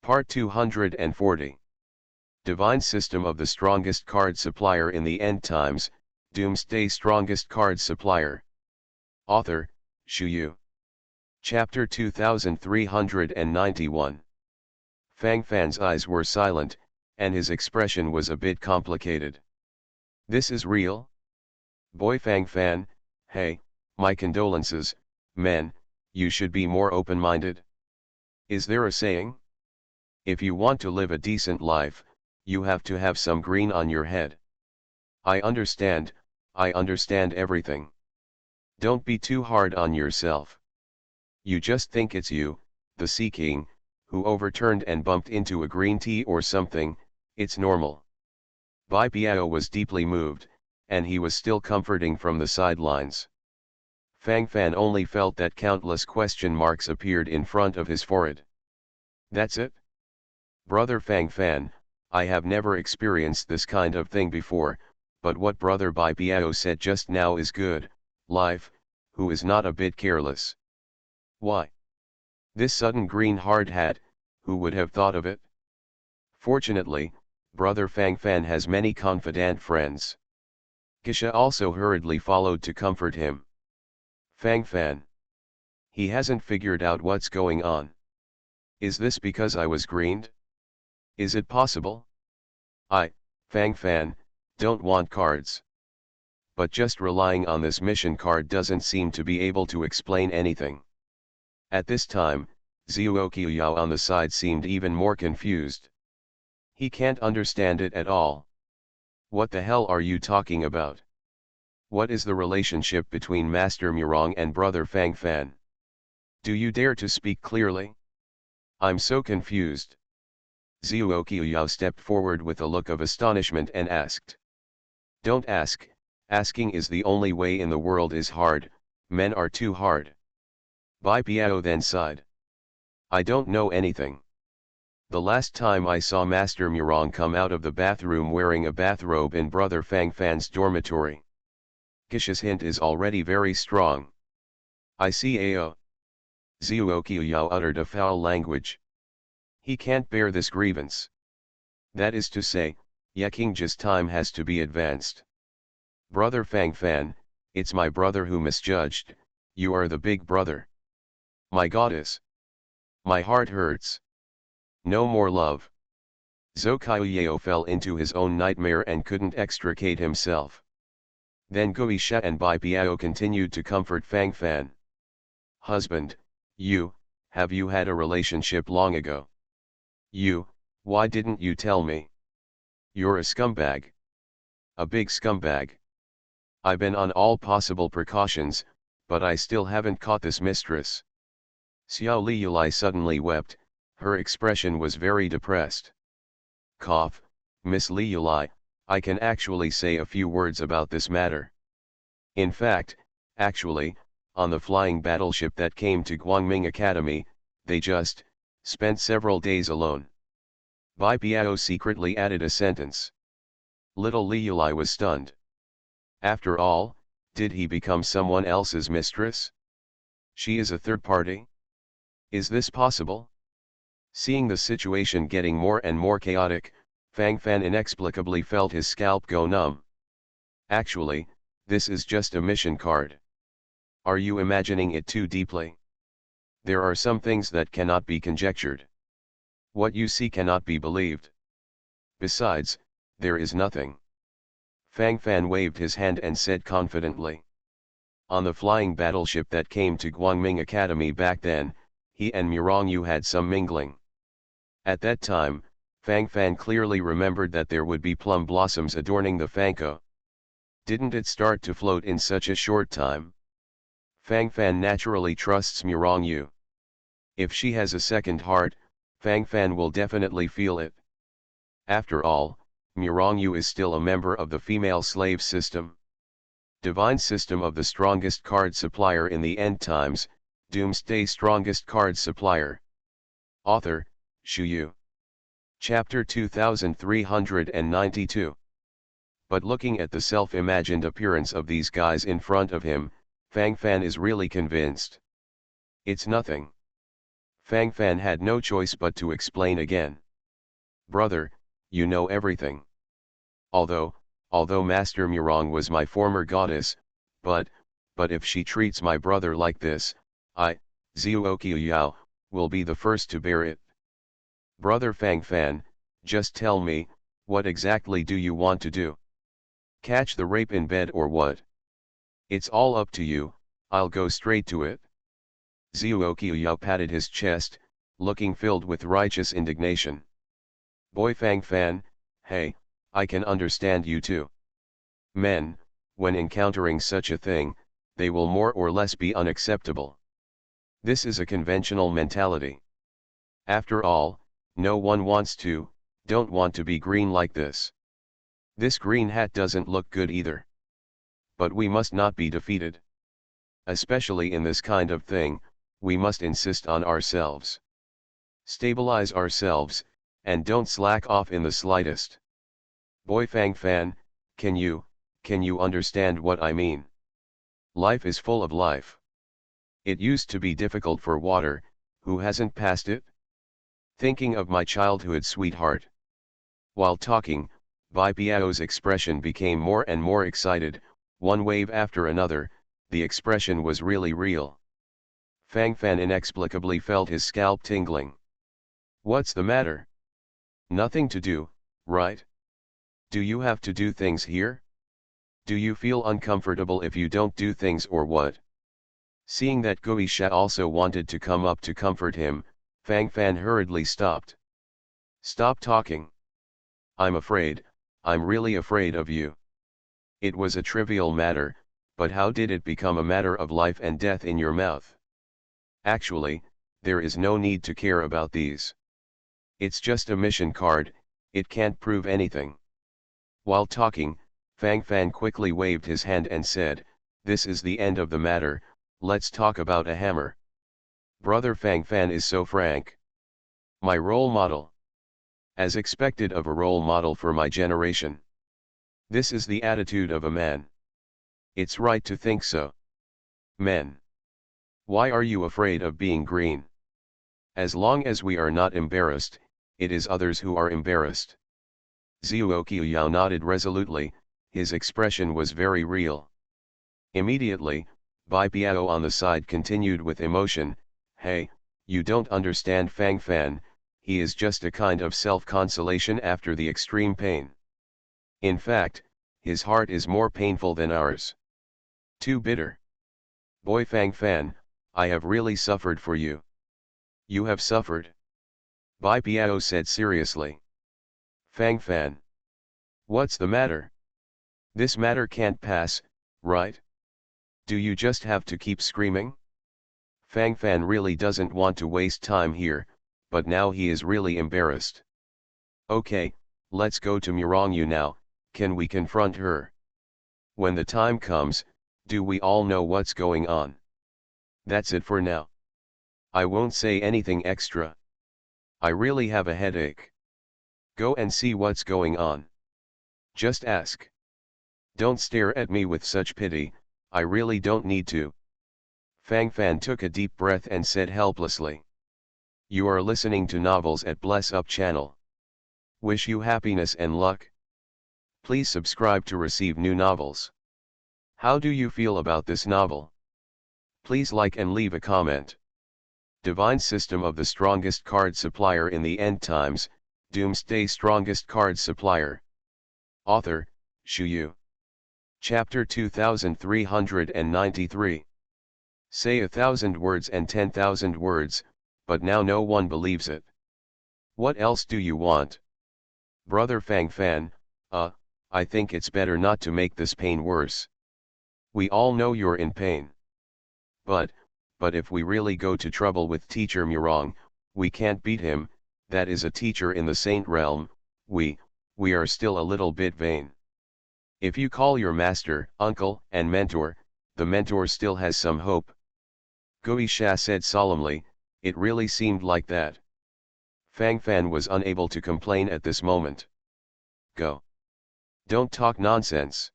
Part 240. Divine System of the Strongest Card Supplier in the End Times, Doomsday Strongest Card Supplier. Author, Shu Yu. Chapter 2391. Fang Fan's eyes were silent, and his expression was a bit complicated. This is real? Boy Fang Fan, hey, my condolences, men, you should be more open-minded. Is there a saying? If you want to live a decent life, you have to have some green on your head. I understand everything. Don't be too hard on yourself. You just think it's you, the Sea King, who overturned and bumped into a green tea or something. It's normal. Bai Biao was deeply moved, and he was still comforting from the sidelines. Fang Fan only felt that countless question marks appeared in front of his forehead. That's it? Brother Fang Fan, I have never experienced this kind of thing before, but what Brother Bai Biao said just now is good, life, who is not a bit careless. Why? This sudden green hard hat, who would have thought of it? Fortunately, Brother Fang Fan has many confidant friends. Gisha also hurriedly followed to comfort him. Fang Fan. He hasn't figured out what's going on. Is this because I was greened? Is it possible? Fang Fan, don't want cards. But just relying on this mission card doesn't seem to be able to explain anything. At this time, Zhuo Qiuyao on the side seemed even more confused. He can't understand it at all. What the hell are you talking about? What is the relationship between Master Murong and Brother Fang Fan? Do you dare to speak clearly? I'm so confused. Zhuo Qiuyao stepped forward with a look of astonishment and asked. Don't ask, asking is the only way in the world is hard, men are too hard. Bai Biao then sighed. I don't know anything. The last time I saw Master Murong come out of the bathroom wearing a bathrobe in Brother Fang Fan's dormitory. Gisha's hint is already very strong. I see Ao. Zhuo Qiuyao uttered a foul language. He can't bear this grievance. That is to say, Yekingji's time has to be advanced. Brother Fang Fan, it's my brother who misjudged, you are the big brother. My goddess. My heart hurts. No more love. Zhou Qiuyao fell into his own nightmare and couldn't extricate himself. Then Gui Sha and Bai Biao continued to comfort Fang Fan. Husband, have you had a relationship long ago? Why didn't you tell me? You're a scumbag. A big scumbag. I've been on all possible precautions, but I still haven't caught this mistress. Xiao Liyulai suddenly wept, her expression was very depressed. Cough, Miss Liyulai, I can actually say a few words about this matter. In fact, on the flying battleship that came to Guangming Academy, they just spent several days alone. Bai Biao secretly added a sentence. Little Liyulai was stunned. After all, did he become someone else's mistress? She is a third party? Is this possible? Seeing the situation getting more and more chaotic, Fang Fan inexplicably felt his scalp go numb. Actually, this is just a mission card. Are you imagining it too deeply? There are some things that cannot be conjectured. What you see cannot be believed. Besides, there is nothing. Fang Fan waved his hand and said confidently. On the flying battleship that came to Guangming Academy back then, he and Murong Yu had some mingling. At that time, Fang Fan clearly remembered that there would be plum blossoms adorning the Fangko. Didn't it start to float in such a short time? Fang Fan naturally trusts Murong Yu. If she has a second heart, Fang Fan will definitely feel it. After all, Murong Yu is still a member of the female slave system. Divine System of the Strongest Card Supplier in the End Times, Doomsday Strongest Card Supplier. Author, Shu Yu. Chapter 2392. But looking at the self-imagined appearance of these guys in front of him, Fang Fan is really convinced. It's nothing. Fang Fan had no choice but to explain again. Brother, you know everything. Although Master Murong was my former goddess, but if she treats my brother like this, I, Zuoqiu Yao, will be the first to bear it. Brother Fang Fan, just tell me, what exactly do you want to do? Catch the rape in bed or what? It's all up to you, I'll go straight to it. Zuoqiu Yao patted his chest, looking filled with righteous indignation. Boy Fang Fan, hey, I can understand you too. Men, when encountering such a thing, they will more or less be unacceptable. This is a conventional mentality. After all, no one don't want to be green like this. This green hat doesn't look good either. But we must not be defeated. Especially in this kind of thing, we must insist on ourselves. Stabilize ourselves, and don't slack off in the slightest. Boy Fang Fan, can you understand what I mean? Life is full of life. It used to be difficult for water, who hasn't passed it? Thinking of my childhood sweetheart. While talking, Bai Piao's expression became more and more excited, one wave after another, the expression was really real. Fang Fan inexplicably felt his scalp tingling. What's the matter? Nothing to do, right? Do you have to do things here? Do you feel uncomfortable if you don't do things or what? Seeing that Gui Sha also wanted to come up to comfort him, Fang Fan hurriedly stopped. Stop talking. I'm afraid, I'm really afraid of you. It was a trivial matter, but how did it become a matter of life and death in your mouth? Actually, there is no need to care about these. It's just a mission card, it can't prove anything. While talking, Fang Fan quickly waved his hand and said, this is the end of the matter, let's talk about a hammer. Brother Fang Fan is so frank. My role model. As expected of a role model for my generation. This is the attitude of a man. It's right to think so. Men. Why are you afraid of being green? As long as we are not embarrassed, it is others who are embarrassed. Zuoqiu Yao nodded resolutely, his expression was very real. Immediately, Bai Piao on the side continued with emotion, hey, you don't understand Fang Fan, he is just a kind of self-consolation after the extreme pain. In fact, his heart is more painful than ours. Too bitter. Boy Fang Fan, I have really suffered for you. You have suffered? Bai Piao said seriously. Fang Fan. What's the matter? This matter can't pass, right? Do you just have to keep screaming? Fang Fan really doesn't want to waste time here, but now he is really embarrassed. Okay, let's go to Murongyu now, can we confront her? When the time comes, do we all know what's going on? That's it for now. I won't say anything extra. I really have a headache. Go and see what's going on. Just ask. Don't stare at me with such pity, I really don't need to. Fang Fan took a deep breath and said helplessly. You are listening to Novels at Bless Up channel. Wish you happiness and luck. Please subscribe to receive new novels. How do you feel about this novel? Please like and leave a comment. Divine System of the Strongest Card Supplier in the End Times, Doomsday Strongest Card Supplier. Author, Shu Yu. Chapter 2393. Say 1,000 words and 10,000 words, but now no one believes it. What else do you want? Brother Fang Fan, I think it's better not to make this pain worse. We all know you're in pain. But if we really go to trouble with Teacher Murong, we can't beat him, that is a teacher in the saint realm, we are still a little bit vain. If you call your master, uncle, and mentor, the mentor still has some hope. Gui Sha said solemnly, it really seemed like that. Fang Fan was unable to complain at this moment. Go. Don't talk nonsense.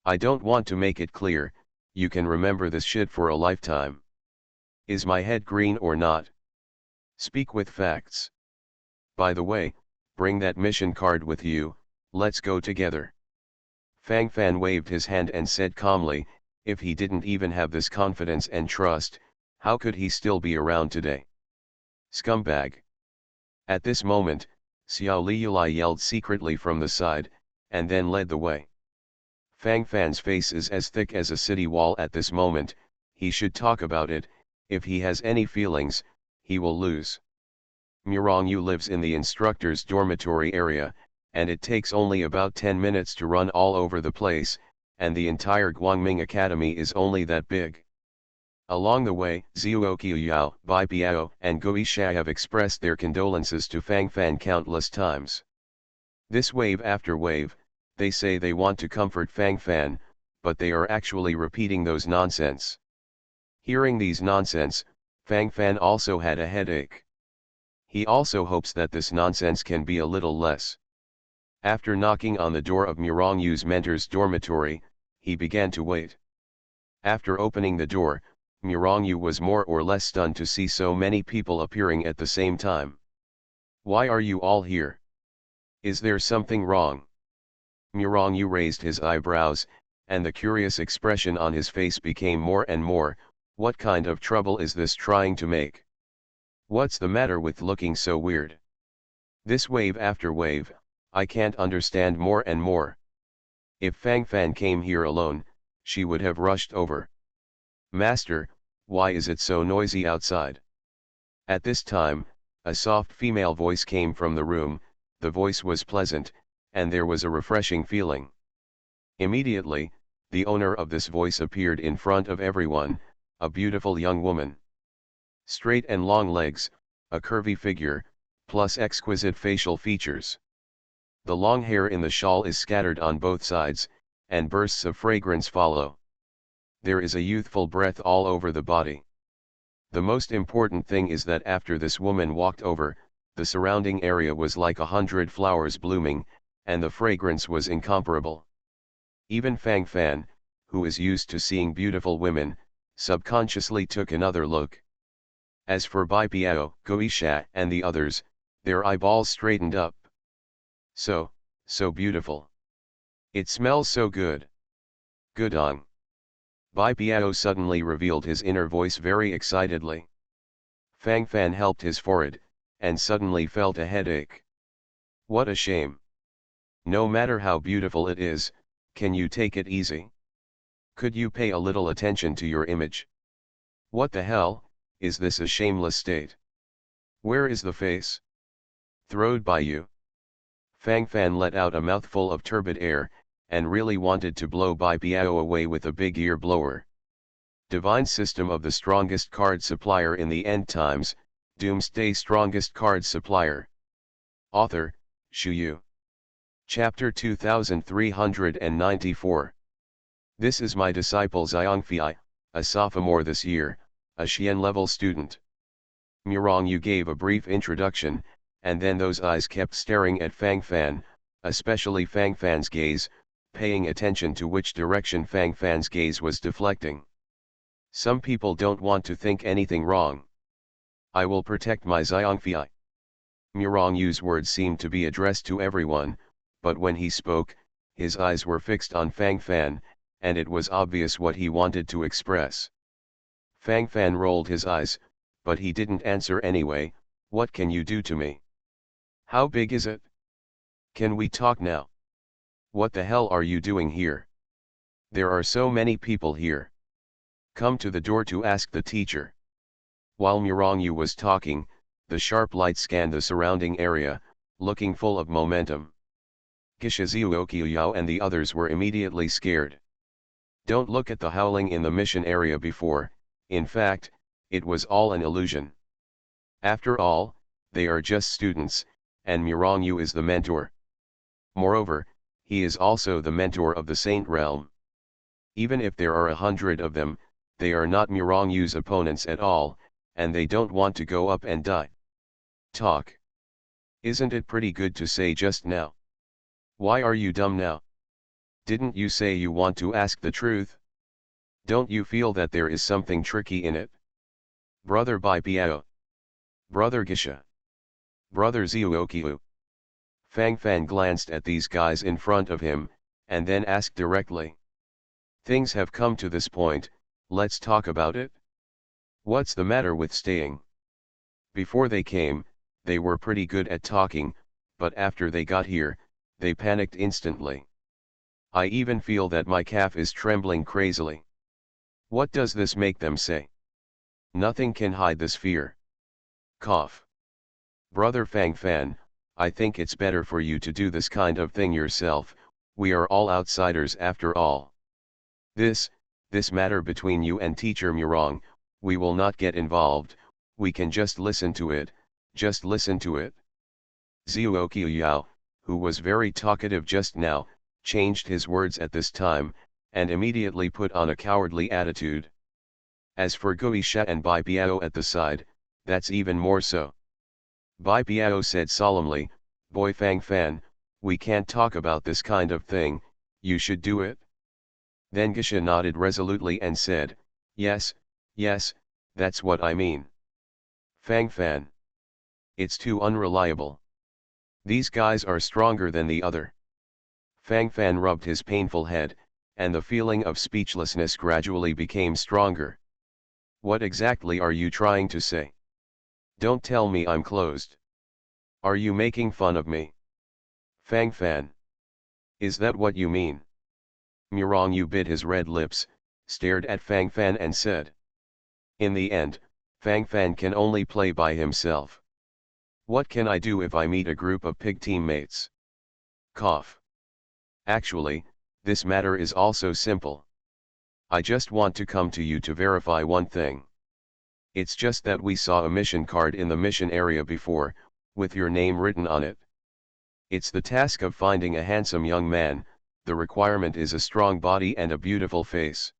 I don't want to make it clear, you can remember this shit for a lifetime. Is my head green or not? Speak with facts. By the way, bring that mission card with you, let's go together. Fang Fan waved his hand and said calmly, if he didn't even have this confidence and trust, how could he still be around today? Scumbag. At this moment, Xiao Liulai yelled secretly from the side, and then led the way. Fang Fan's face is as thick as a city wall at this moment, he should talk about it, if he has any feelings, he will lose. Mirongyu lives in the instructor's dormitory area, and it takes only about 10 minutes to run all over the place, and the entire Guangming Academy is only that big. Along the way, Zhuoqiuyao, Bai Piao, and Gui Sha have expressed their condolences to Fang Fan countless times. This wave after wave, they say they want to comfort Fang Fan, but they are actually repeating those nonsense. Hearing these nonsense, Fang Fan also had a headache. He also hopes that this nonsense can be a little less. After knocking on the door of Mirongyu's mentor's dormitory, he began to wait. After opening the door, Mirongyu was more or less stunned to see so many people appearing at the same time. Why are you all here? Is there something wrong? Mirongyu raised his eyebrows, and the curious expression on his face became more and more, what kind of trouble is this trying to make? What's the matter with looking so weird? This wave after wave, I can't understand more and more. If Fang Fan came here alone, she would have rushed over. Master, why is it so noisy outside? At this time, a soft female voice came from the room, the voice was pleasant, and there was a refreshing feeling. Immediately, the owner of this voice appeared in front of everyone, a beautiful young woman. Straight and long legs, a curvy figure, plus exquisite facial features. The long hair in the shawl is scattered on both sides, and bursts of fragrance follow. There is a youthful breath all over the body. The most important thing is that after this woman walked over, the surrounding area was like 100 flowers blooming, and the fragrance was incomparable. Even Fang Fan, who is used to seeing beautiful women, subconsciously took another look. As for Bai Piao, Gui Sha, and the others, their eyeballs straightened up. So beautiful. It smells so good. Good on. Bai Piao suddenly revealed his inner voice very excitedly. Fang Fan helped his forehead, and suddenly felt a headache. What a shame. No matter how beautiful it is, can you take it easy? Could you pay a little attention to your image? What the hell, is this a shameless state? Where is the face? Throwed by you. Fang Fan let out a mouthful of turbid air, and really wanted to blow Bai Piao away with a big ear blower. Divine system of the strongest card supplier in the end times, Doomsday strongest card supplier. Author, Shu Yu. Chapter 2394. This is my disciple Zhangfei, a sophomore this year, a Xian level student. Mirongyu gave a brief introduction, and then those eyes kept staring at Fang Fan, especially Fang Fan's gaze, paying attention to which direction Fang Fan's gaze was deflecting. Some people don't want to think anything wrong. I will protect my Zhangfei. Mirongyu's words seemed to be addressed to everyone, but when he spoke, his eyes were fixed on Fang Fan, and it was obvious what he wanted to express. Fang Fan rolled his eyes, but he didn't answer anyway. What can you do to me? How big is it? Can we talk now? What the hell are you doing here? There are so many people here. Come to the door to ask the teacher. While Mirongyu was talking, the sharp light scanned the surrounding area, looking full of momentum. Gisha Zhuoqiuyao and the others were immediately scared. Don't look at the howling in the mission area before, in fact, it was all an illusion. After all, they are just students, and Mirongyu is the mentor. Moreover, he is also the mentor of the Saint Realm. Even if there are 100 of them, they are not Mirongyu's opponents at all, and they don't want to go up and die. Talk. Isn't it pretty good to say just now? Why are you dumb now? Didn't you say you want to ask the truth? Don't you feel that there is something tricky in it? Brother Bai Piao. Brother Gisha. Brother Zuokiu. Fang Fan glanced at these guys in front of him, and then asked directly. Things have come to this point, let's talk about it? What's the matter with staying? Before they came, they were pretty good at talking, but after they got here, they panicked instantly. I even feel that my calf is trembling crazily. What does this make them say? Nothing can hide this fear. Cough. Brother Fang Fan, I think it's better for you to do this kind of thing yourself, we are all outsiders after all. This matter between you and teacher Murong, we will not get involved, we can just listen to it, just listen to it. Zuokiu Yao, who was very talkative just now, changed his words at this time, and immediately put on a cowardly attitude. As for Guisha and Bai Piao at the side, that's even more so. Bai Piao said solemnly, Boy Fang Fan, we can't talk about this kind of thing, you should do it. Then Gisha nodded resolutely and said, yes, that's what I mean. Fang Fan. It's too unreliable. These guys are stronger than the other. Fang Fan rubbed his painful head, and the feeling of speechlessness gradually became stronger. What exactly are you trying to say? Don't tell me I'm closed. Are you making fun of me? Fang Fan. Is that what you mean? Murong Yu bit his red lips, stared at Fang Fan and said. In the end, Fang Fan can only play by himself. What can I do if I meet a group of pig teammates? Cough. Actually, this matter is also simple. I just want to come to you to verify one thing. It's just that we saw a mission card in the mission area before, with your name written on it. It's the task of finding a handsome young man, the requirement is a strong body and a beautiful face.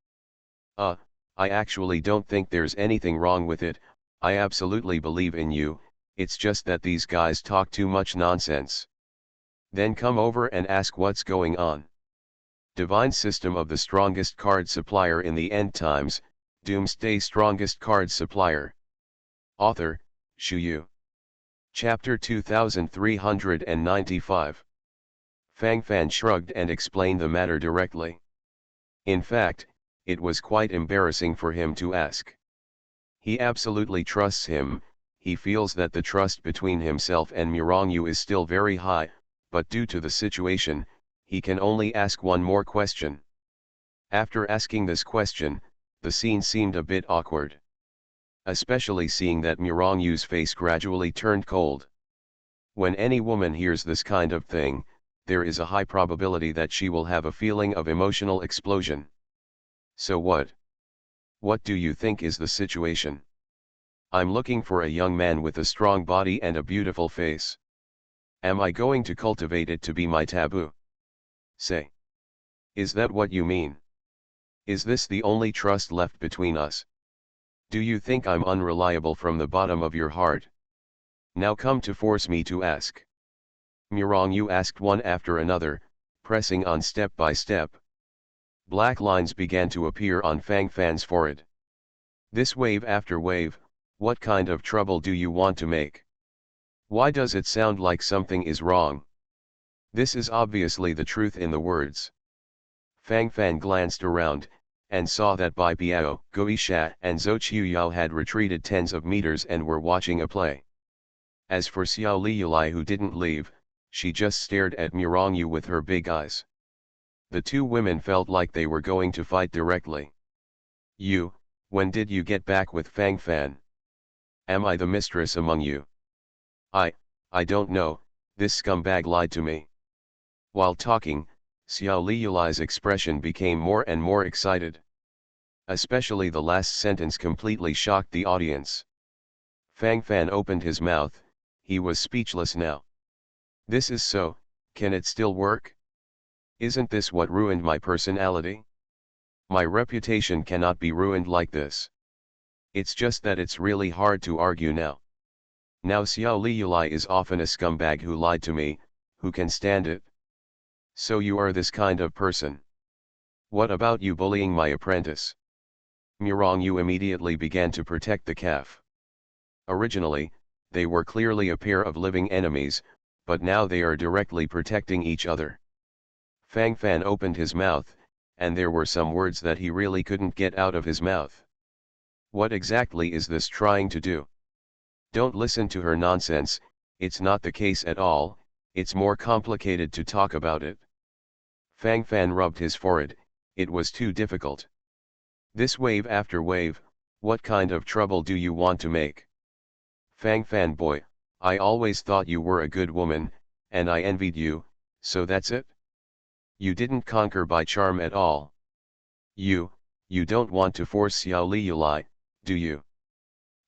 I actually don't think there's anything wrong with it, I absolutely believe in you, it's just that these guys talk too much nonsense. Then come over and ask what's going on. Divine System of the Strongest Card Supplier in the End Times, Doomsday Strongest Card Supplier. Author, Shu Yu. Chapter 2395. Fang Fan shrugged and explained the matter directly. In fact, it was quite embarrassing for him to ask. He absolutely trusts him, he feels that the trust between himself and Murong Yu is still very high, but due to the situation, he can only ask one more question. After asking this question, the scene seemed a bit awkward. Especially seeing that Murong Yu's face gradually turned cold. When any woman hears this kind of thing, there is a high probability that she will have a feeling of emotional explosion. So what? What do you think is the situation? I'm looking for a young man with a strong body and a beautiful face. Am I going to cultivate it to be my taboo? Say. Is that what you mean? Is this the only trust left between us? Do you think I'm unreliable from the bottom of your heart? Now come to force me to ask. Murong Yu asked one after another, pressing on step by step. Black lines began to appear on Fang Fan's forehead. This wave after wave, what kind of trouble do you want to make? Why does it sound like something is wrong? This is obviously the truth in the words. Fang Fan glanced around, and saw that Bai Piao, Guisha and Zhou Qiuyao had retreated tens of meters and were watching a play. As for Xiao Liulai, who didn't leave, she just stared at Murong Yu with her big eyes. The two women felt like they were going to fight directly. You, when did you get back with Fang Fan? Am I the mistress among you? I don't know, this scumbag lied to me. While talking, Xiao Liulai's expression became more and more excited. Especially the last sentence completely shocked the audience. Fang Fan opened his mouth, he was speechless now. This is so, can it still work? Isn't this what ruined my personality? My reputation cannot be ruined like this. It's just that it's really hard to argue now. Now Xiao Liulai is often a scumbag who lied to me, who can stand it? So you are this kind of person. What about you bullying my apprentice? Murong Yu immediately began to protect the calf. Originally, they were clearly a pair of living enemies, but now they are directly protecting each other. Fang Fan opened his mouth, and there were some words that he really couldn't get out of his mouth. What exactly is this trying to do? Don't listen to her nonsense, it's not the case at all, it's more complicated to talk about it. Fang Fan rubbed his forehead, it was too difficult. This wave after wave, what kind of trouble do you want to make? Fang Fan boy, I always thought you were a good woman, and I envied you, so that's it? You didn't conquer by charm at all. You don't want to force Xiao Liulai, do you?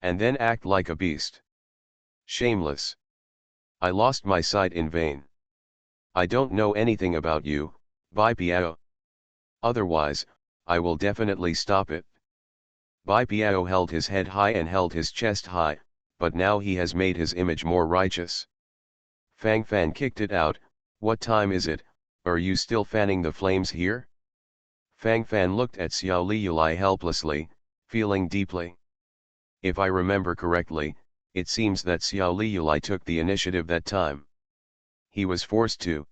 And then act like a beast. Shameless. I lost my sight in vain. I don't know anything about you, Bai Piao. Otherwise, I will definitely stop it. Bai Piao held his head high and held his chest high, but now he has made his image more righteous. Fang Fan kicked it out, what time is it, are you still fanning the flames here? Fang Fan looked at Xiao Liulai helplessly, feeling deeply. If I remember correctly, it seems that Xiao Liulai took the initiative that time. He was forced to.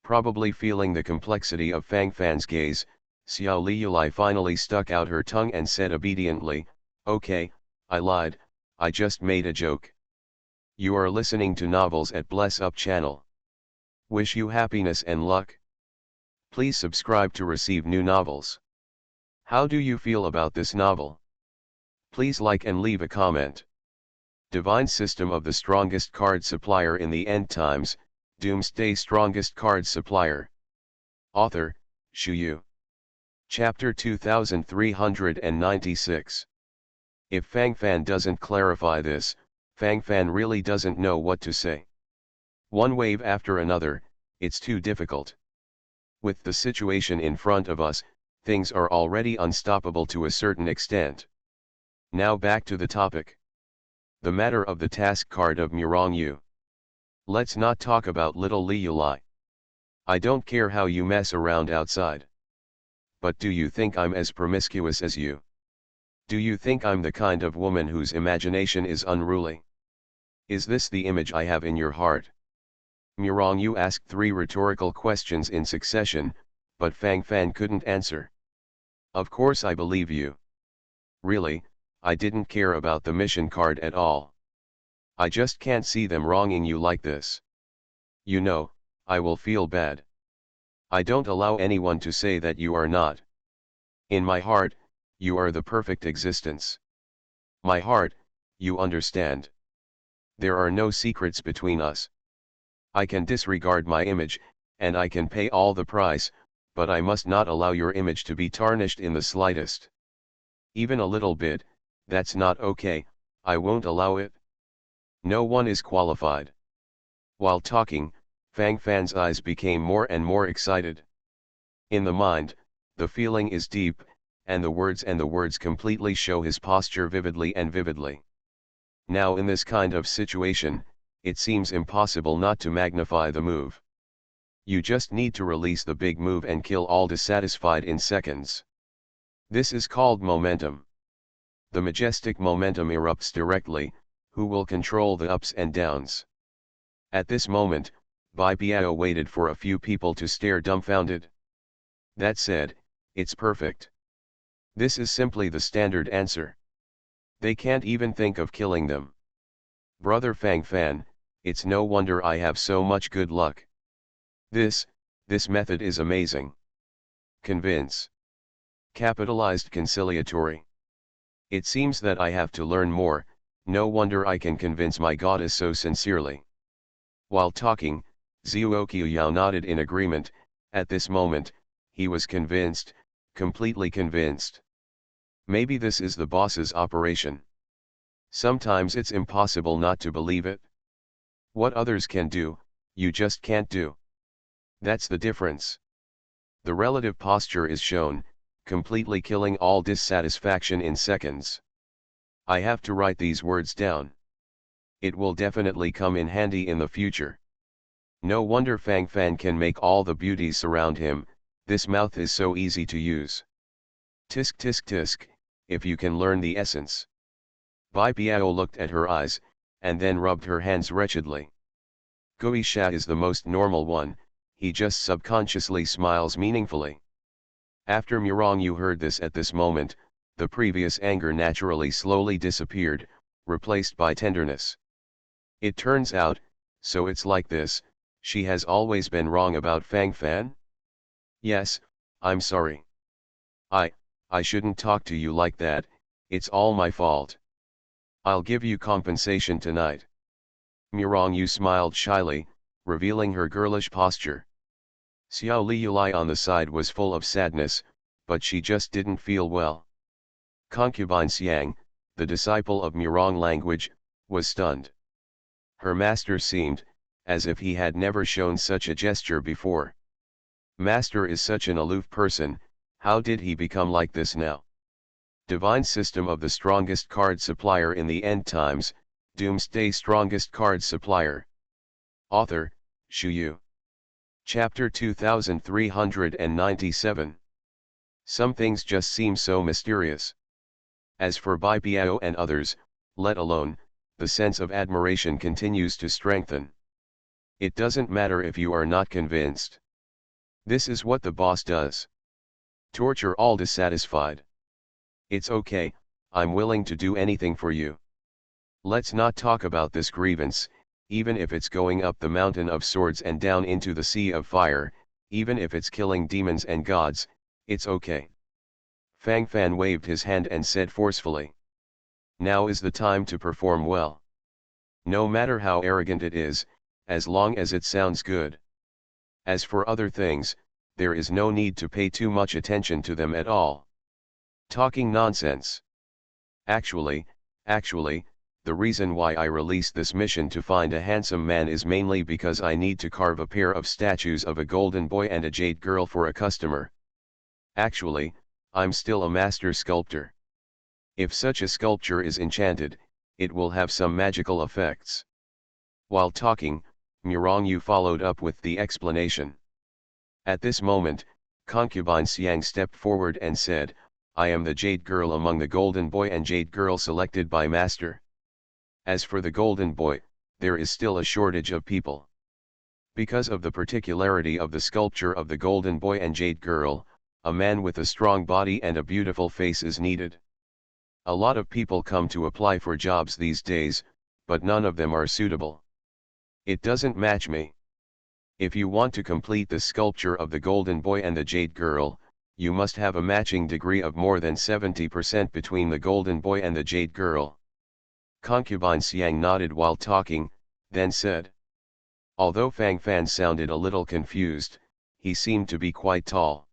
Probably feeling the complexity of Fang Fan's gaze, Xiao Liulai finally stuck out her tongue and said obediently, okay, I lied, I just made a joke. You are listening to novels at Bless Up channel. Wish you happiness and luck. Please subscribe to receive new novels. How do you feel about this novel? Please like and leave a comment. Divine System of the Strongest Card Supplier in the End Times, Doomsday Strongest Card Supplier. Author, Shu Yu. Chapter 2396. If Fang Fan doesn't clarify this, Fang Fan really doesn't know what to say. One wave after another, it's too difficult. With the situation in front of us, things are already unstoppable to a certain extent. Now back to the topic. The matter of the task card of Murong Yu. Let's not talk about little Liulai. I don't care how you mess around outside. But do you think I'm as promiscuous as you? Do you think I'm the kind of woman whose imagination is unruly? Is this the image I have in your heart? Murong Yu asked 3 rhetorical questions in succession, but Fang Fan couldn't answer. Of course I believe you. Really, I didn't care about the mission card at all. I just can't see them wronging you like this. You know, I will feel bad. I don't allow anyone to say that you are not. In my heart, you are the perfect existence. My heart, you understand. There are no secrets between us. I can disregard my image, and I can pay all the price, but I must not allow your image to be tarnished in the slightest. Even a little bit, that's not okay, I won't allow it. No one is qualified. While talking, Fang Fan's eyes became more and more excited. In the mind, the feeling is deep, and the words completely show his posture vividly and vividly. Now in this kind of situation, it seems impossible not to magnify the move. You just need to release the big move and kill all dissatisfied in seconds. This is called momentum. The majestic momentum erupts directly, who will control the ups and downs. At this moment, Bai Piao waited for a few people to stare dumbfounded. That said, it's perfect. This is simply the standard answer. They can't even think of killing them. Brother Fang Fan, it's no wonder I have so much good luck. This method is amazing. Convince. Capitalized conciliatory. It seems that I have to learn more, no wonder I can convince my goddess so sincerely. While talking, Zhuo Yao nodded in agreement. At this moment, he was convinced, completely convinced. Maybe this is the boss's operation. Sometimes it's impossible not to believe it. What others can do, you just can't do. That's the difference. The relative posture is shown, completely killing all dissatisfaction in seconds. I have to write these words down. It will definitely come in handy in the future. No wonder Fang Fan can make all the beauties surround him, this mouth is so easy to use. Tisk tisk tisk, if you can learn the essence. Bai Piao looked at her eyes, and then rubbed her hands wretchedly. Guisha is the most normal one, he just subconsciously smiles meaningfully. After Murong heard this at this moment, the previous anger naturally slowly disappeared, replaced by tenderness. It turns out, so it's like this, she has always been wrong about Fang Fan? Yes, I'm sorry. I shouldn't talk to you like that, it's all my fault. I'll give you compensation tonight. Murong smiled shyly, revealing her girlish posture. Xiao Liulai on the side was full of sadness, but she just didn't feel well. Concubine Xiang, the disciple of Murong language, was stunned. Her master seemed, as if he had never shown such a gesture before. Master is such an aloof person, how did he become like this now? Divine system of the strongest card supplier in the end times, Doomsday strongest card supplier. Author, Shu Yu. Chapter 2397. Some things just seem so mysterious. As for Bai Biao and others, let alone, the sense of admiration continues to strengthen. It doesn't matter if you are not convinced. This is what the boss does. Torture all dissatisfied. It's okay, I'm willing to do anything for you. Let's not talk about this grievance, even if it's going up the mountain of swords and down into the sea of fire, even if it's killing demons and gods, it's okay. Fang Fan waved his hand and said forcefully. Now is the time to perform well. No matter how arrogant it is, as long as it sounds good. As for other things, there is no need to pay too much attention to them at all. Talking nonsense. Actually, the reason why I released this mission to find a handsome man is mainly because I need to carve a pair of statues of a golden boy and a jade girl for a customer. Actually, I'm still a master sculptor. If such a sculpture is enchanted, it will have some magical effects. While talking, Murong followed up with the explanation. At this moment, concubine Xiang stepped forward and said, I am the jade girl among the golden boy and jade girl selected by master. As for the golden boy, there is still a shortage of people. Because of the particularity of the sculpture of the golden boy and jade girl, a man with a strong body and a beautiful face is needed. A lot of people come to apply for jobs these days, but none of them are suitable. It doesn't match me. If you want to complete the sculpture of the golden boy and the jade girl, you must have a matching degree of more than 70% between the golden boy and the jade girl. Concubine Xiang nodded while talking, then said. Although Fang Fan sounded a little confused, he seemed to be quite tall.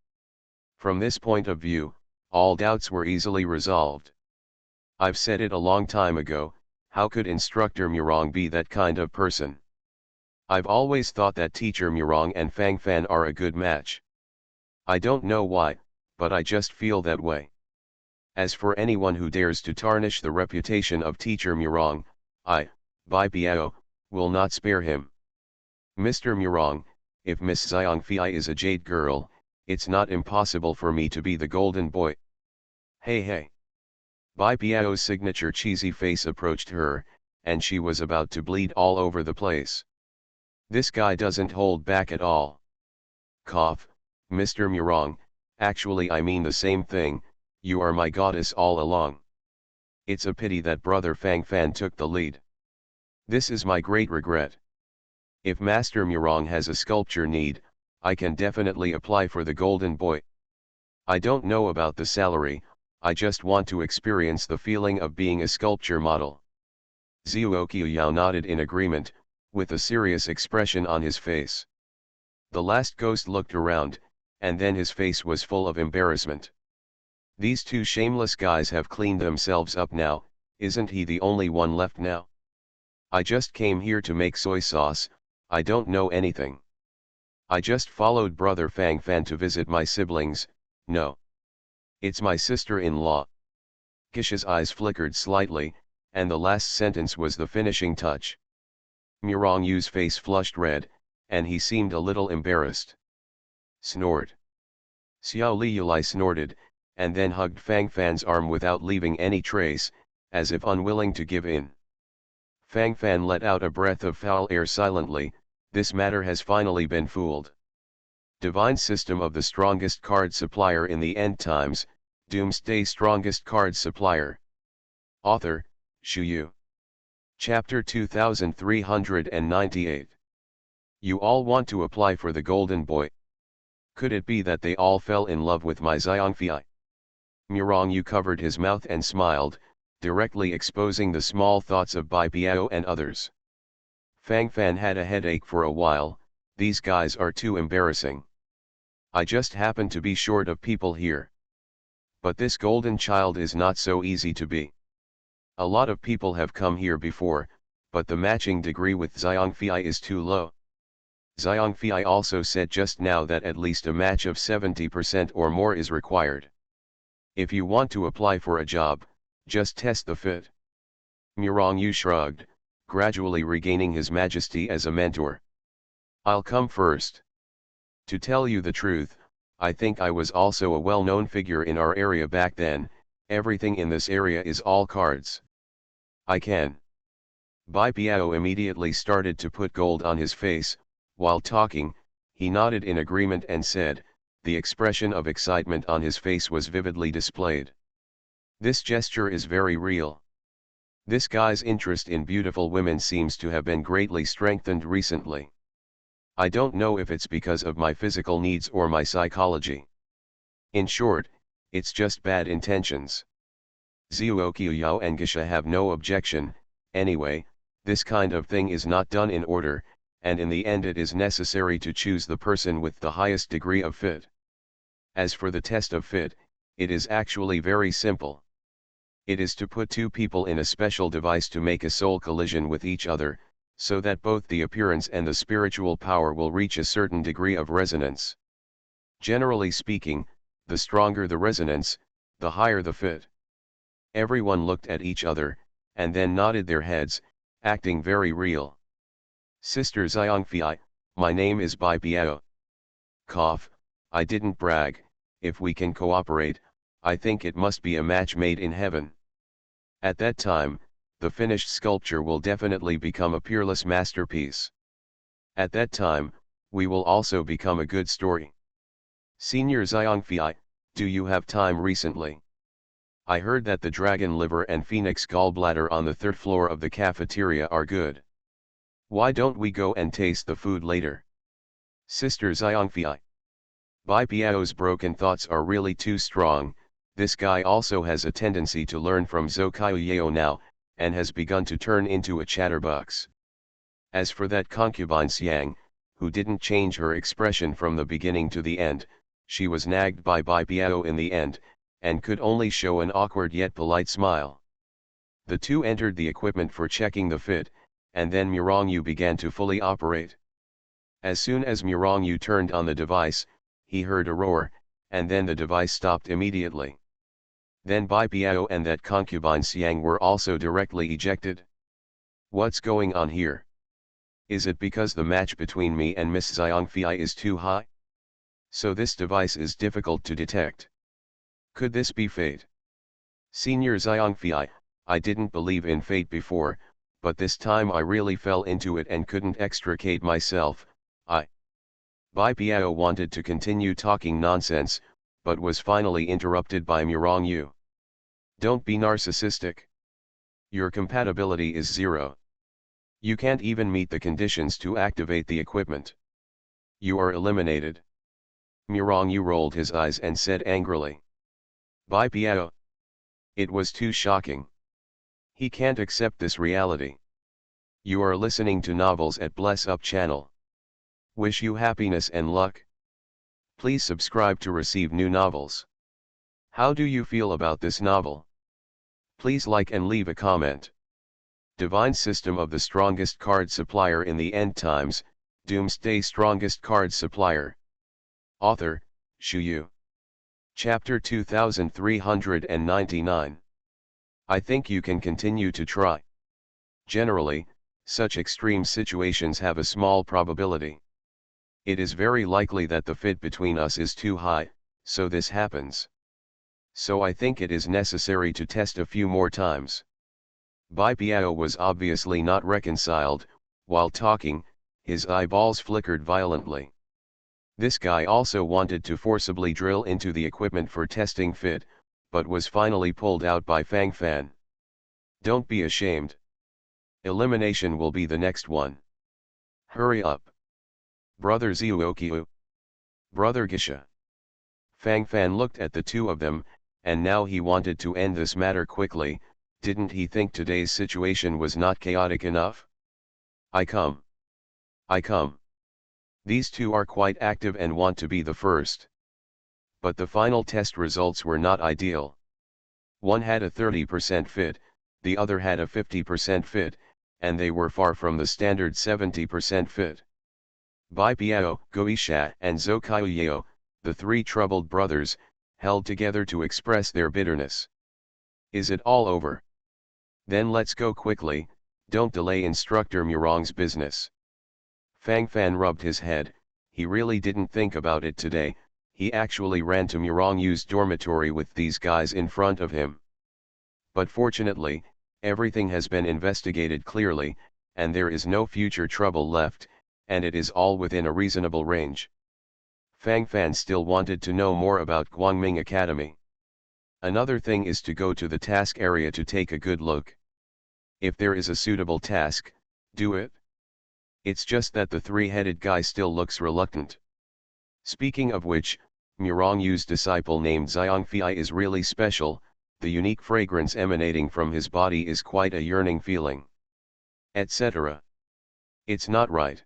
From this point of view, all doubts were easily resolved. I've said it a long time ago, how could Instructor Murong be that kind of person? I've always thought that Teacher Murong and Fang Fan are a good match. I don't know why, but I just feel that way. As for anyone who dares to tarnish the reputation of Teacher Murong, I, Bai Biao, will not spare him. Mr. Murong, if Miss Xiangfei is a jade girl, it's not impossible for me to be the golden boy. Hey. Bai Biao's signature cheesy face approached her, and she was about to bleed all over the place. This guy doesn't hold back at all. Cough, Mr. Murong, actually I mean the same thing, you are my goddess all along. It's a pity that brother Fang Fan took the lead. This is my great regret. If Master Murong has a sculpture need, I can definitely apply for the golden boy. I don't know about the salary, I just want to experience the feeling of being a sculpture model. Zhuo Yao nodded in agreement, with a serious expression on his face. The last ghost looked around, and then his face was full of embarrassment. These two shameless guys have cleaned themselves up now, isn't he the only one left now? I just came here to make soy sauce, I don't know anything. I just followed brother Fang Fan to visit my siblings, no. It's my sister-in-law. Gisha's eyes flickered slightly, and the last sentence was the finishing touch. Murong Yu's face flushed red, and he seemed a little embarrassed. Snort. Xiao Liulai snorted, and then hugged Fang Fan's arm without leaving any trace, as if unwilling to give in. Fang Fan let out a breath of foul air silently. This matter has finally been fooled. Divine System of the Strongest Card Supplier in the End Times, Doomsday Strongest Card Supplier. Author, Shu Yu. Chapter 2398. You all want to apply for the Golden Boy. Could it be that they all fell in love with my Xiangfei? Murong Yu covered his mouth and smiled, directly exposing the small thoughts of Bai Biao and others. Fang Fan had a headache for a while. These guys are too embarrassing. I just happen to be short of people here. But this golden child is not so easy to be. A lot of people have come here before, but the matching degree with Xiangfei is too low. Xiangfei also said just now that at least a match of 70% or more is required. If you want to apply for a job, just test the fit. Murong Yu shrugged, gradually regaining his majesty as a mentor. I'll come first. To tell you the truth, I think I was also a well-known figure in our area back then. Everything in this area is all cards. I can. Bai Biao immediately started to put gold on his face. While talking, he nodded in agreement and said, the expression of excitement on his face was vividly displayed. This gesture is very real. This guy's interest in beautiful women seems to have been greatly strengthened recently. I don't know if it's because of my physical needs or my psychology. In short, it's just bad intentions. Zhuoqiu Yao and Gisha have no objection. Anyway, this kind of thing is not done in order, and in the end it is necessary to choose the person with the highest degree of fit. As for the test of fit, it is actually very simple. It is to put two people in a special device to make a soul collision with each other, so that both the appearance and the spiritual power will reach a certain degree of resonance. Generally speaking, the stronger the resonance, the higher the fit. Everyone looked at each other, and then nodded their heads, acting very real. Sister Xiangfei, my name is Bai Biao. Cough, I didn't brag. If we can cooperate, I think it must be a match made in heaven. At that time, the finished sculpture will definitely become a peerless masterpiece. At that time, we will also become a good story. Senior Xiangfei, do you have time recently? I heard that the dragon liver and phoenix gallbladder on the third floor of the cafeteria are good. Why don't we go and taste the food later? Sister Xiangfei. Bai Biao's broken thoughts are really too strong. This guy also has a tendency to learn from Zhou Yao now, and has begun to turn into a chatterbox. As for that concubine Xiang, who didn't change her expression from the beginning to the end, she was nagged by Bai Biao in the end, and could only show an awkward yet polite smile. The two entered the equipment for checking the fit, and then Murong Yu began to fully operate. As soon as Murong Yu turned on the device, he heard a roar, and then the device stopped immediately. Then Bai Biao and that concubine Xiang were also directly ejected. What's going on here? Is it because the match between me and Miss Xiangfei is too high? So this device is difficult to detect. Could this be fate? Senior Xiangfei, I didn't believe in fate before, but this time I really fell into it and couldn't extricate myself. Bai Biao wanted to continue talking nonsense, but was finally interrupted by Murong Yu. Don't be narcissistic. Your compatibility is 0. You can't even meet the conditions to activate the equipment. You are eliminated. Murong Yu rolled his eyes and said angrily. Bai Biao. It was too shocking. He can't accept this reality. You are listening to novels at Bless Up channel. Wish you happiness and luck. Please subscribe to receive new novels. How do you feel about this novel? Please like and leave a comment. Divine System of the Strongest Card Supplier in the End Times, Doomsday Strongest Card Supplier. Author, Shu Yu. Chapter 2399. I think you can continue to try. Generally, such extreme situations have a small probability. It is very likely that the fit between us is too high, so this happens. So I think it is necessary to test a few more times. Bai Biao was obviously not reconciled. While talking, his eyeballs flickered violently. This guy also wanted to forcibly drill into the equipment for testing fit, but was finally pulled out by Fang Fan. Don't be ashamed. Elimination will be the next one. Hurry up. Brother Zhuoqiu. Brother Gisha. Fang Fan looked at the two of them, and now he wanted to end this matter quickly. Didn't he think today's situation was not chaotic enough? I come. I come. These two are quite active and want to be the first. But the final test results were not ideal. One had a 30% fit, the other had a 50% fit, and they were far from the standard 70% fit. Bai Biao, Goisha and Zhou Kaiyao, the three troubled brothers, held together to express their bitterness. Is it all over? Then let's go quickly, don't delay Instructor Murong's business. Fang Fan rubbed his head. He really didn't think about it today. He actually ran to Murong's dormitory with these guys in front of him. But fortunately, everything has been investigated clearly, and there is no future trouble left, and it is all within a reasonable range. Fang Fan still wanted to know more about Guangming Academy. Another thing is to go to the task area to take a good look. If there is a suitable task, do it. It's just that the three-headed guy still looks reluctant. Speaking of which, Murong's disciple named Xiangfei is really special. The unique fragrance emanating from his body is quite a yearning feeling. Etc. It's not right.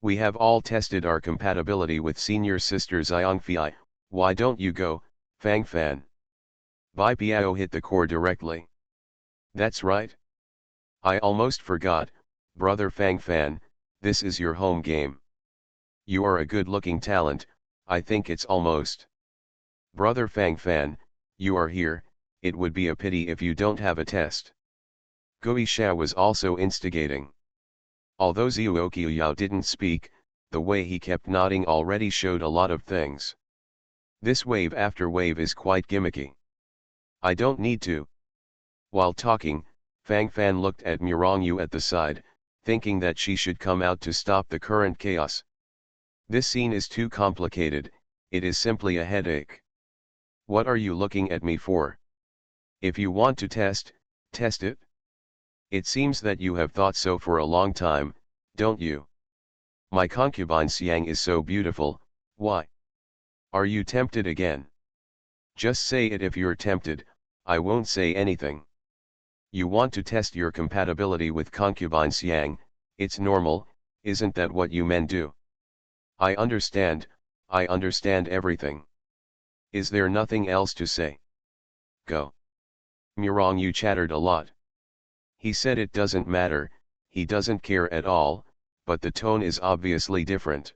We have all tested our compatibility with senior sister Xiangfei. Why don't you go, Fang Fan? Bai Biao hit the core directly. That's right. I almost forgot, brother Fang Fan, this is your home game. You are a good-looking talent, I think it's almost. Brother Fang Fan, you are here, it would be a pity if you don't have a test. Gui Sha was also instigating. Although Zhuoqiu didn't speak, the way he kept nodding already showed a lot of things. This wave after wave is quite gimmicky. I don't need to. While talking, Fang Fan looked at Murongyu at the side, thinking that she should come out to stop the current chaos. This scene is too complicated, it is simply a headache. What are you looking at me for? If you want to test, test it. It seems that you have thought so for a long time, don't you? My concubine Xiang is so beautiful, why? Are you tempted again? Just say it if you're tempted, I won't say anything. You want to test your compatibility with concubine Xiang, it's normal, isn't that what you men do? I understand everything. Is there nothing else to say? Go. Murongyu chattered a lot. He said it doesn't matter, he doesn't care at all, but the tone is obviously different.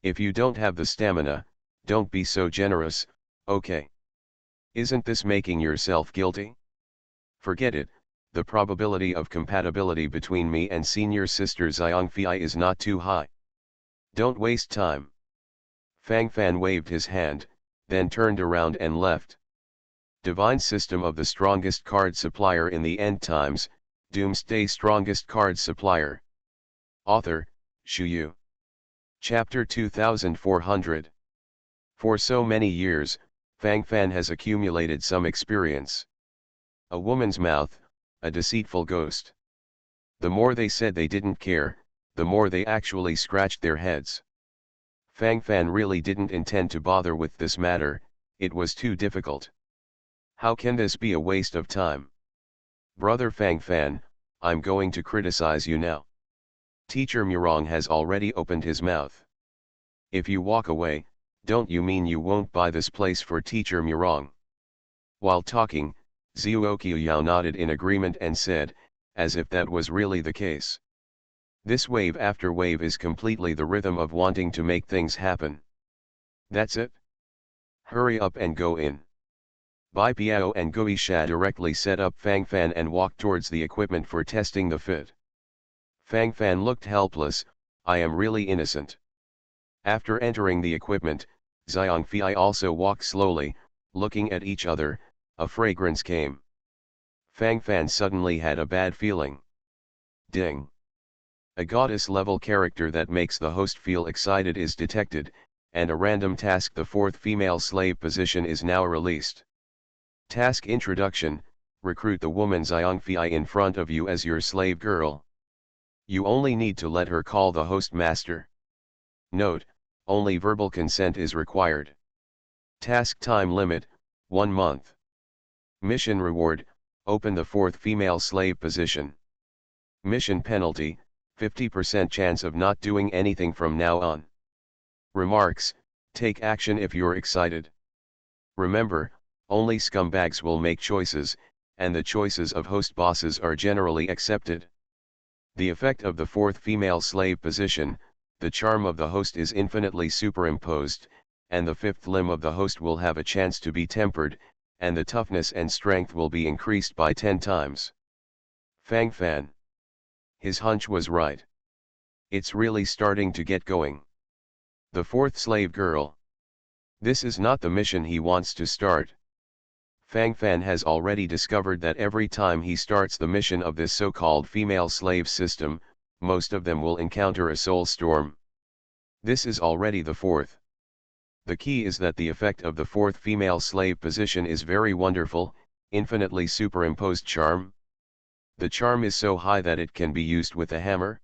If you don't have the stamina, don't be so generous, okay? Isn't this making yourself guilty? Forget it, the probability of compatibility between me and senior sister Xiangfei is not too high. Don't waste time. Fang Fan waved his hand, then turned around and left. Divine System of the Strongest Card Supplier in the End Times, Doomsday Strongest Card Supplier. Author, Shu Yu. Chapter 2400. For so many years, Fang Fan has accumulated some experience. A woman's mouth, a deceitful ghost. The more they said they didn't care, the more they actually scratched their heads. Fang Fan really didn't intend to bother with this matter, it was too difficult. How can this be a waste of time? Brother Fang Fan, I'm going to criticize you now. Teacher Murong has already opened his mouth. If you walk away, don't you mean you won't buy this place for Teacher Murong? While talking, Zhuoqiu nodded in agreement and said, as if that was really the case. This wave after wave is completely the rhythm of wanting to make things happen. That's it? Hurry up and go in. Bai Biao and Gui Sha directly set up Fang Fan and walked towards the equipment for testing the fit. Fang Fan looked helpless, I am really innocent. After entering the equipment, Xiangfei also walked slowly, looking at each other, a fragrance came. Fang Fan suddenly had a bad feeling. Ding. A goddess-level character that makes the host feel excited is detected, and a random task, the fourth female slave position, is now released. Task introduction: recruit the woman Xiangfei in front of you as your slave girl. You only need to let her call the host master. Note: only verbal consent is required. Task time limit: 1 month. Mission reward: open the fourth female slave position. Mission penalty: 50% chance of not doing anything from now on. Remarks: take action if you're excited. Remember, only scumbags will make choices, and the choices of host bosses are generally accepted. The effect of the fourth female slave position: the charm of the host is infinitely superimposed, and the fifth limb of the host will have a chance to be tempered, and the toughness and strength will be increased by 10 times. Fang Fan. His hunch was right. It's really starting to get going. The fourth slave girl. This is not the mission he wants to start. Fang Fan has already discovered that every time he starts the mission of this so-called female slave system, most of them will encounter a soul storm. This is already the fourth. The key is that the effect of the fourth female slave position is very wonderful, infinitely superimposed charm. The charm is so high that it can be used with a hammer.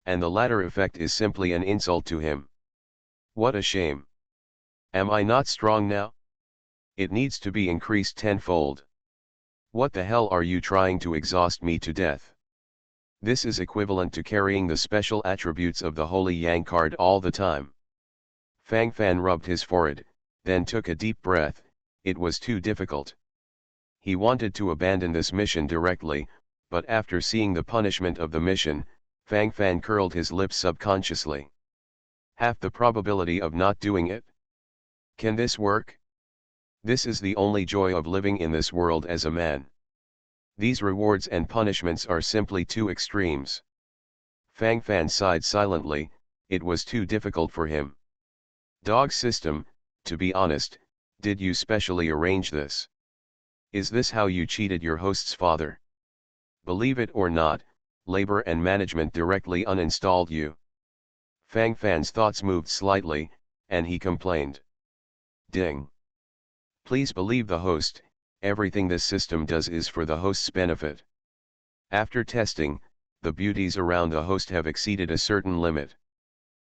And the latter effect is simply an insult to him. What a shame. Am I not strong now? It needs to be increased tenfold. What the hell are you trying to exhaust me to death? This is equivalent to carrying the special attributes of the Holy Yang card all the time. Fang Fan rubbed his forehead, then took a deep breath. It was too difficult. He wanted to abandon this mission directly, but after seeing the punishment of the mission, Fang Fan curled his lips subconsciously. Half the probability of not doing it? Can this work? This is the only joy of living in this world as a man. These rewards and punishments are simply two extremes. Fang Fan sighed silently. It was too difficult for him. Dog system, to be honest, did you specially arrange this? Is this how you cheated your host's father? Believe it or not, labor and management directly uninstalled you. Fang Fan's thoughts moved slightly, and he complained. Ding. Please believe the host, everything this system does is for the host's benefit. After testing, the beauties around the host have exceeded a certain limit.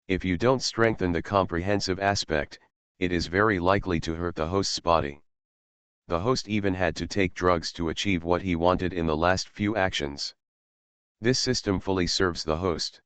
If you don't strengthen the comprehensive aspect, it is very likely to hurt the host's body. The host even had to take drugs to achieve what he wanted in the last few actions. This system fully serves the host.